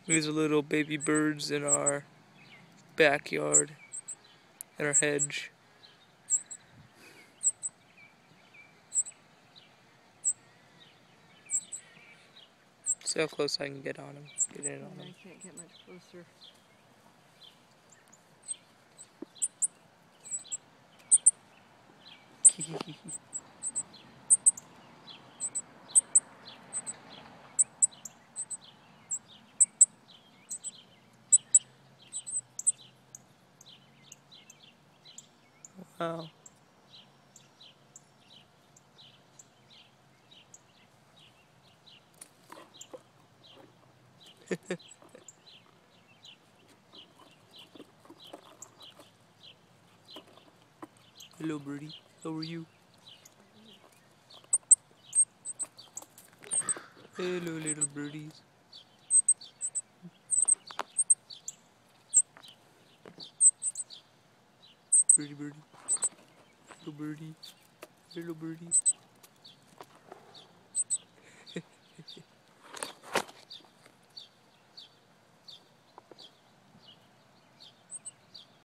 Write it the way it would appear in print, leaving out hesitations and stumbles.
These are little baby birds in our backyard, in our hedge. See how close I can get on them. Get in on them. I can't get much closer. Wow. Hello, birdie. How are you? Hello, little birdies. Birdie, birdie. Hello, birdie. Hello, birdie.